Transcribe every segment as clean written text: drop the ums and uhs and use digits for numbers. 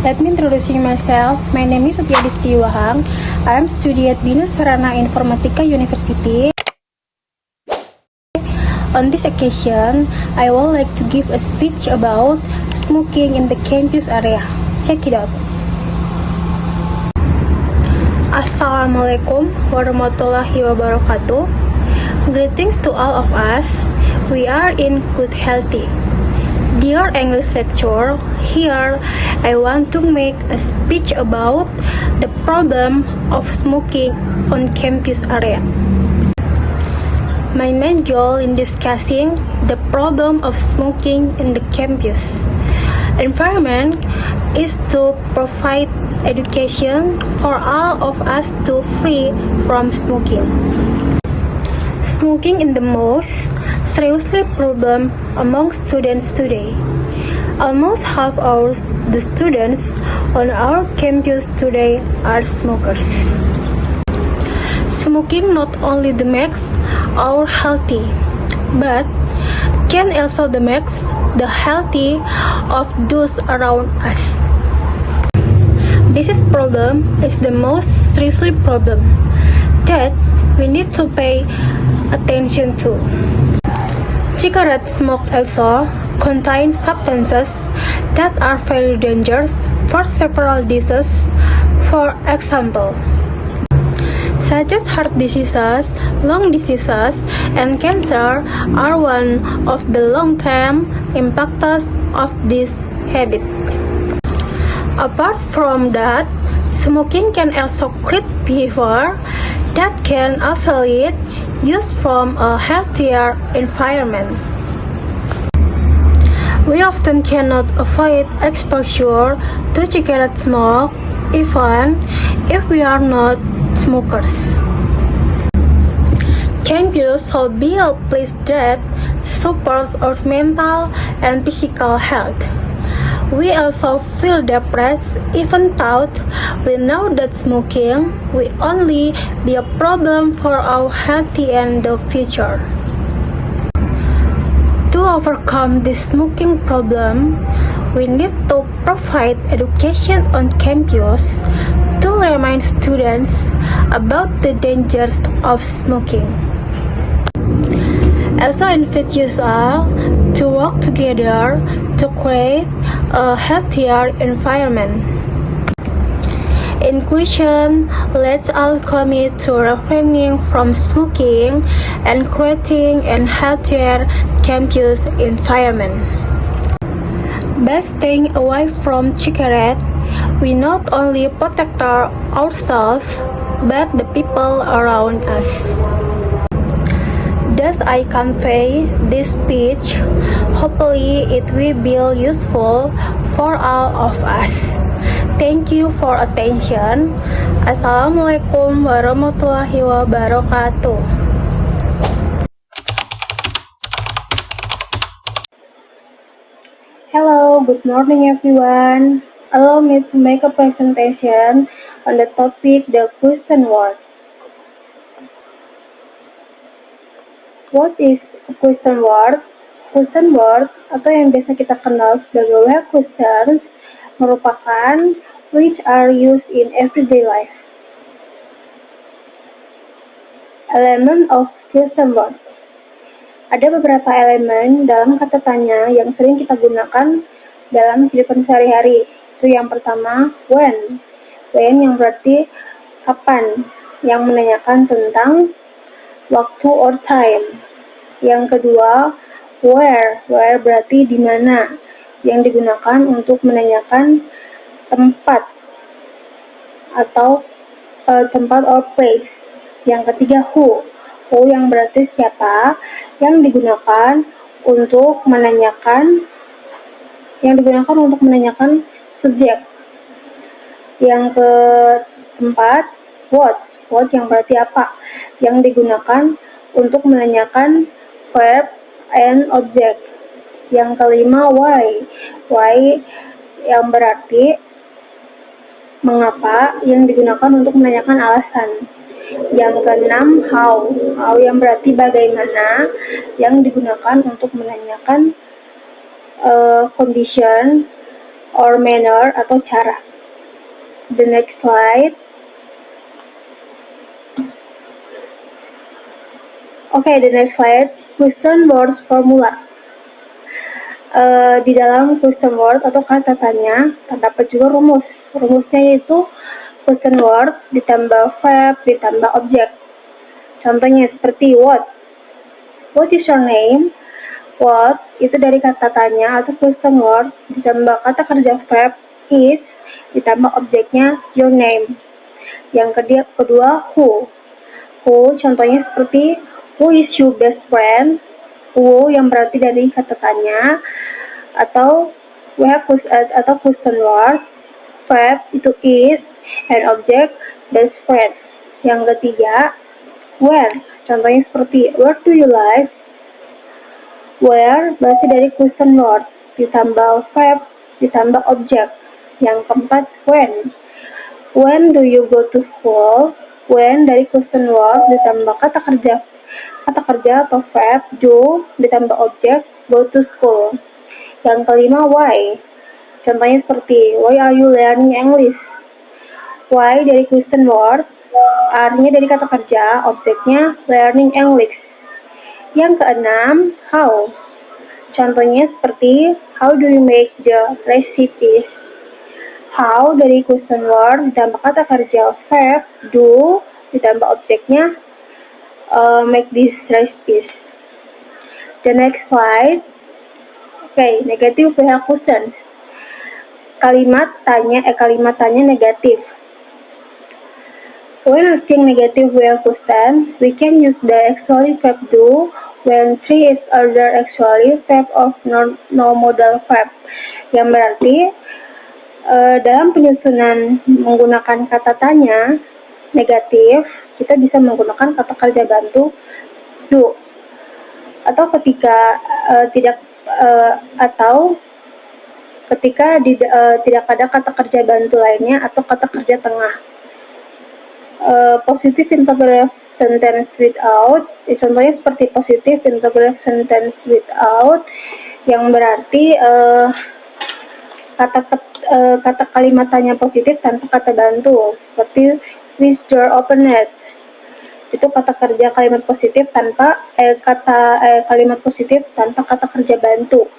Let me introducing myself. My name is Sutyadiski Wahang. I am study at Bina Sarana Informatika University. On this occasion, I would like to give a speech about smoking in the campus area. Check it out. Assalamualaikum warahmatullahi wabarakatuh. Greetings to all of us. We are in good healthy. Dear English lecturer, here I want to make a speech about the problem of smoking on campus area. My main goal in discussing the problem of smoking in the campus environment is to provide education for all of us to free from smoking. Smoking is the most seriously problem among students today. Almost half of the students on our campus today are smokers. Smoking not only makes our healthy, but can also makes the healthy of those around us. This problem is the most seriously problem that we need to pay attention to. Cigarette smoke also contains substances that are very dangerous for several diseases. For example, such as heart diseases, lung diseases, and cancer are one of the long-term impacts of this habit. Apart from that, smoking can also create behavior that can also lead us from a healthier environment. We often cannot avoid exposure to cigarette smoke even if we are not smokers. Campus should be a place that supports our mental and physical health. We also feel depressed even though we know that smoking will only be a problem for our health in the future. To overcome this smoking problem, we need to provide education on campus to remind students about the dangers of smoking. Also invite you all to work together to create a healthier environment. In conclusion, let's all commit to refraining from smoking and creating a healthier campus environment. By staying away from cigarettes, we not only protect ourselves, but the people around us. Thus, I convey this speech. Hopefully, it will be useful for all of us. Thank you for attention. Assalamualaikum warahmatullahi wabarakatuh. Hello, good morning everyone. Allow me to make a presentation on the topic the question word. What is a question word? Question word atau yang biasa kita kenal sebagai word questions merupakan which are used in everyday life. Element of question words. Ada beberapa elemen dalam kata tanya yang sering kita gunakan dalam kehidupan sehari-hari. Itu yang pertama, when. When yang berarti kapan, yang menanyakan tentang waktu or time. Yang kedua, where. Where berarti di mana, yang digunakan untuk menanyakan tempat atau tempat or place. Yang ketiga, who. Who yang berarti siapa, yang digunakan untuk menanyakan subjek. Yang keempat, what. What yang berarti apa, yang digunakan untuk menanyakan verb and object. Yang kelima, why. Why yang berarti mengapa, yang digunakan untuk menanyakan alasan. Yang keenam, how. How yang berarti bagaimana, yang digunakan untuk menanyakan condition or manner atau cara. The next slide. Okay, the next slide. Question words formula. Di dalam question word atau kata tanya terdapat juga rumus. Rumusnya yaitu question word ditambah verb ditambah objek. Contohnya seperti what. What is your name? What itu dari kata tanya atau question word ditambah kata kerja verb is ditambah objeknya your name. Yang kedua who. Who contohnya seperti who is your best friend? Who yang berarti dari kata tanya atau atau question word verb itu is and object best friend. Yang ketiga where contohnya seperti where do you live? Where berarti dari question word ditambah verb ditambah objek. Yang keempat when do you go to school? When dari question word ditambah kata kerja atau verb do ditambah objek go to school. Yang kelima why. Contohnya seperti why are you learning English? Why dari question word, artinya dari kata kerja, objeknya learning English. Yang keenam how. Contohnya seperti how do you make the recipes? How dari question word ditambah kata kerja verb do ditambah objeknya make these recipes. The next slide. Okay, negative we have questions. Kalimat tanya negatif. When asking negative we have question, we can use the actually verb do when three is other actually verb of no modal verb. Yang berarti dalam penyusunan menggunakan kata tanya negatif, kita bisa menggunakan kata kerja bantu do. Atau ketika tidak ada kata kerja bantu lainnya atau kata kerja tengah. Positive interrogative sentence without, contohnya seperti positive interrogative sentence without, yang berarti kata kalimat tanya positif tanpa kata bantu, seperti with door opened. Itu kata kerja kalimat positif tanpa kalimat positif tanpa kata kerja bantu.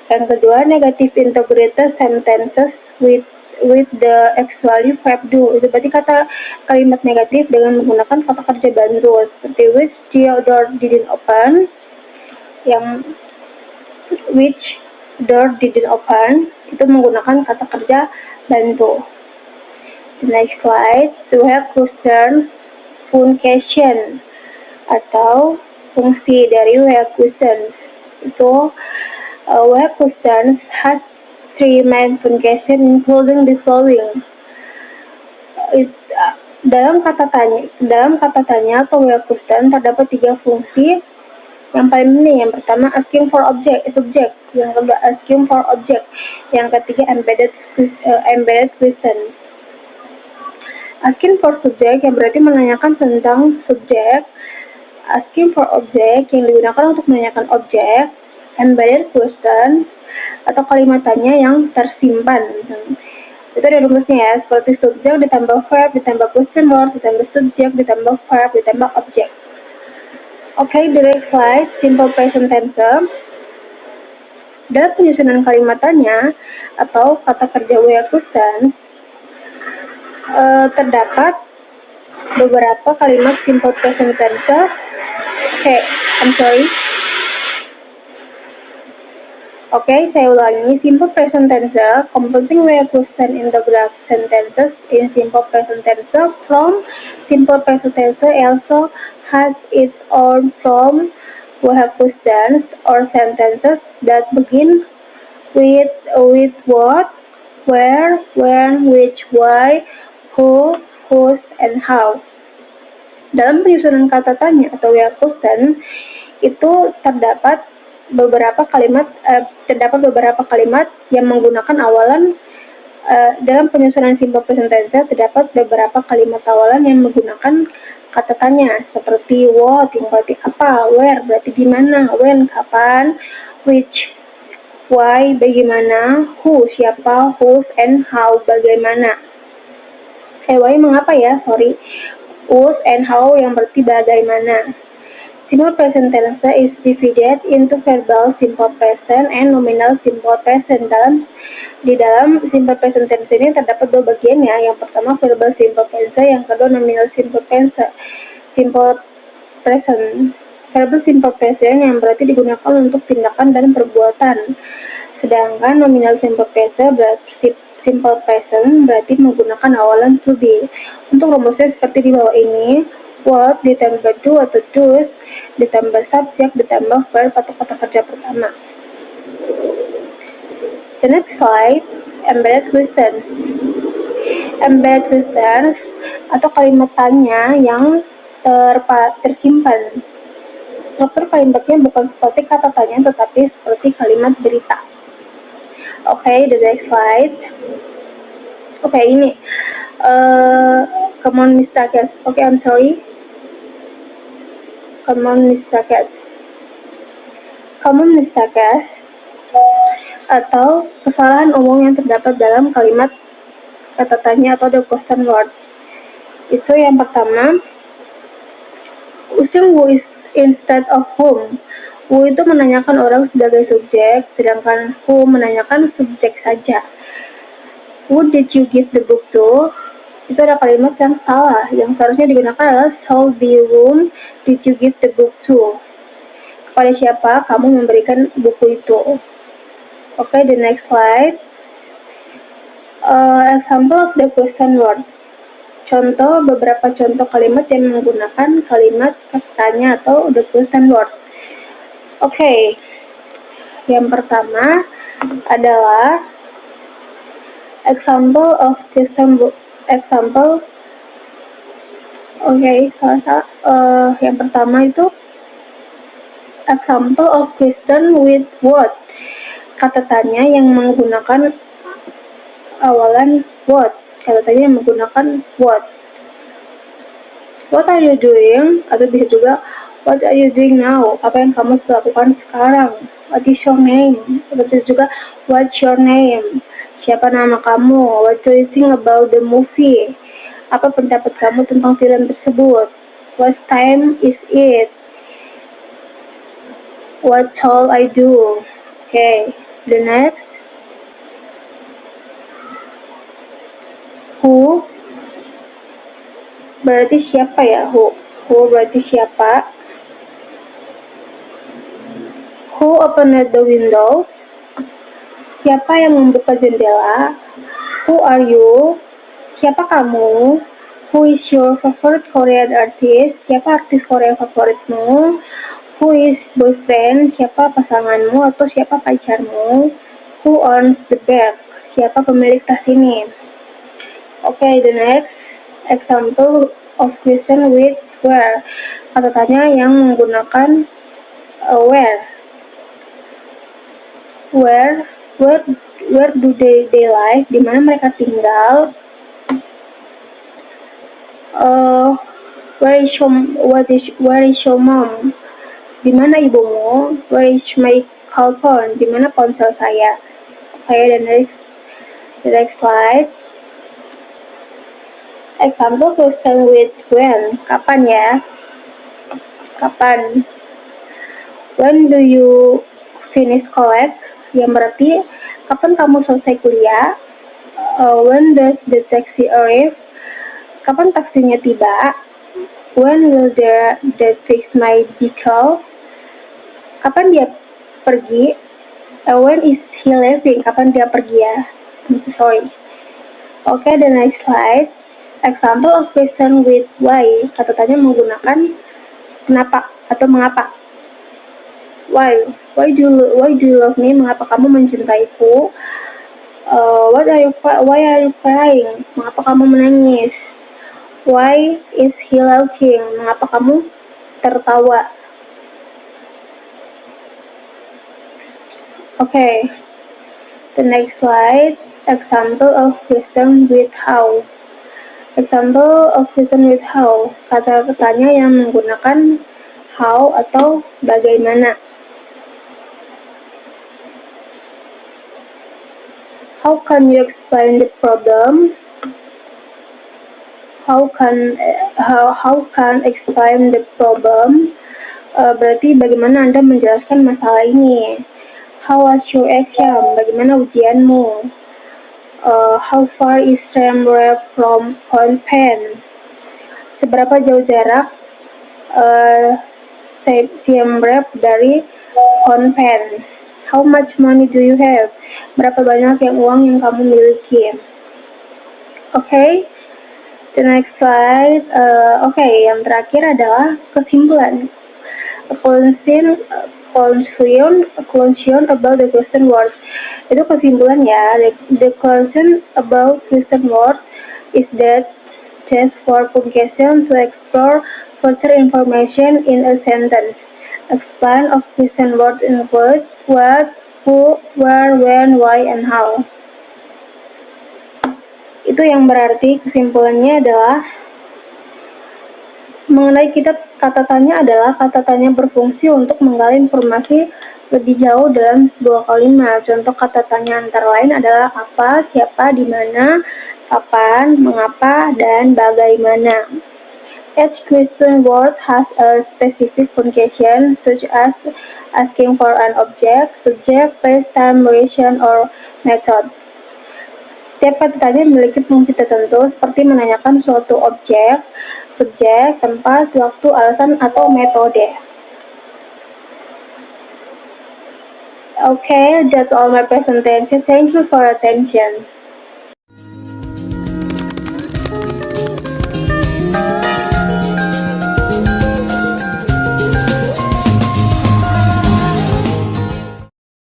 Yang kedua, negative integrated sentences with the actually verb do. Itu berarti kalimat negatif dengan menggunakan kata kerja bantu seperti which the door didn't open. Yang which door didn't open itu menggunakan kata kerja bantu. The next slide, to have questions function atau fungsi dari we have questions. Itu we have questions has three main function including the following. Dalam kata tanya atau we have question terdapat tiga fungsi yang paling penting. Yang pertama asking for subject, yang kedua asking for object, yang ketiga embedded questions. Asking for subject yang berarti menanyakan tentang subjek. Asking for object yang digunakan untuk menanyakan objek. Embedded questions atau kalimat tanya yang tersimpan. Itu ada rumusnya ya, seperti subjek ditambah verb ditambah question word ditambah subjek ditambah verb ditambah objek. Okay, the next slide, simple present tense. Dalam penyusunan kalimat tanya atau kata kerja we have questions, terdapat beberapa kalimat simple present tense. Saya ulangi. Simple present tense composing we have question in the graph sentences in simple present tense. From simple present tense also has its own form we have questions or sentences that begin with what, where, when, which, why, who, whose, and how. Dalam penyusunan kata tanya atau we have question itu terdapat beberapa kalimat yang menggunakan awalan. Dalam penyusunan simple present tense terdapat beberapa kalimat awalan yang menggunakan kata tanya seperti what yang berarti apa, where berarti di mana, when kapan, which Why, bagaimana. Who, siapa. Whose, and how, bagaimana. Why mengapa ya, sorry. Whose and how yang berarti bagaimana. Simple present tense is divided into verbal simple present and nominal simple present. Di dalam simple present tense ini terdapat dua bagian ya. Yang pertama verbal simple tense, yang kedua nominal simple tense. Simple present. Verbal simple present yang berarti digunakan untuk tindakan dan perbuatan. Sedangkan nominal simple present berarti menggunakan awalan to be. Untuk rumusnya seperti di bawah ini. What ditambah do atau do's ditambah subjek ditambah verb atau kata kerja pertama. The next slide, embedded questions. Embedded questions atau kalimat tanya yang tersimpan. Struktur kalimatnya bukan seperti kata tanya tetapi seperti kalimat berita. Okay, the next slide. Okay, ini come on Mr. Kes. Okay, I'm sorry. Come on Mr. Kes. Common mistakes atau kesalahan umum yang terdapat dalam kalimat kata tanya atau the question word. Itu yang pertama, using who instead of whom. Who itu menanyakan orang sebagai subjek, sedangkan who menanyakan subjek saja. Who did you give the book to? Itu ada kalimat yang salah. Yang seharusnya digunakan adalah so the whom did you give the book to? Kepada siapa kamu memberikan buku itu? Okay, the next slide. Example of the question word. Beberapa contoh kalimat yang menggunakan kalimat tanya atau the question word. Okay, yang pertama adalah example of question example. Okay, yang pertama itu example of question with what. Kata tanya yang menggunakan awalan what. Kata tanya yang menggunakan what. What are you doing? Atau bisa juga what are you doing now? Apa yang kamu lakukan sekarang? What is your name? Atau bisa juga what's your name? Siapa nama kamu? What do you think about the movie? Apa pendapat kamu tentang film tersebut? What time is it? What shall I do? Okay, the next. Who berarti siapa ya? Who berarti siapa? Who opened the window? Siapa yang membuka jendela? Who are you? Siapa kamu? Who is your favorite Korean artist? Siapa artis Korea favoritmu? Who is boyfriend? Siapa pasanganmu atau siapa pacarmu? Who owns the bag? Siapa pemilik tas ini? Okay, the next example of question with where. Kata tanya yang menggunakan where. Where do they live? Di mana mereka tinggal? Where is your mom? Di mana ibumu? Where is my cell phone? Di mana ponsel saya? Okay, the next slide. Example question with when. Kapan ya? Kapan? When do you finish college? Yang berarti kapan kamu selesai kuliah? When does the taxi arrive? Kapan taksinya tiba? When will they fix my vehicle? Kapan dia pergi? When is he leaving? Kapan dia pergi ya? Sorry. Okay, the next slide. Example of question with why. Kata tanya menggunakan kenapa atau mengapa. Why? Why do you love me? Mengapa kamu mencintaiku? Why are you crying? Mengapa kamu menangis? Why is he laughing? Mengapa kamu tertawa? Okay. The next slide. Example of question with how. Example of question with how. Kata tanya yang menggunakan how atau bagaimana. How can you explain the problem? How can explain the problem? Berarti bagaimana Anda menjelaskan masalah ini? How was your exam? Bagaimana ujianmu? How far is Siem Reap from Phnom Penh? Seberapa jauh jarak Siem Reap dari Phnom Penh? How much money do you have? Berapa banyak uang yang kamu miliki? Okay, the next slide. Yang terakhir adalah kesimpulan. A conclusion about the question word. Itu kesimpulan ya. The conclusion about question word is that just for publication to explore further information in a sentence. Explain of question word include what, who, where, when, why, and how. Itu yang berarti kesimpulannya adalah mengenai kata tanya adalah kata tanya berfungsi untuk menggali informasi lebih jauh dalam sebuah kalimat. Contoh kata tanya antara lain adalah apa, siapa, di mana, kapan, mengapa, dan bagaimana. Each question word has a specific function such as asking for an object, subject, place, time, duration, or method. Setiap kata tanya memiliki fungsi tertentu seperti menanyakan suatu objek, subjek, tempat, waktu, alasan, atau metode. Okay, that's all my presentation. Thank you for attention.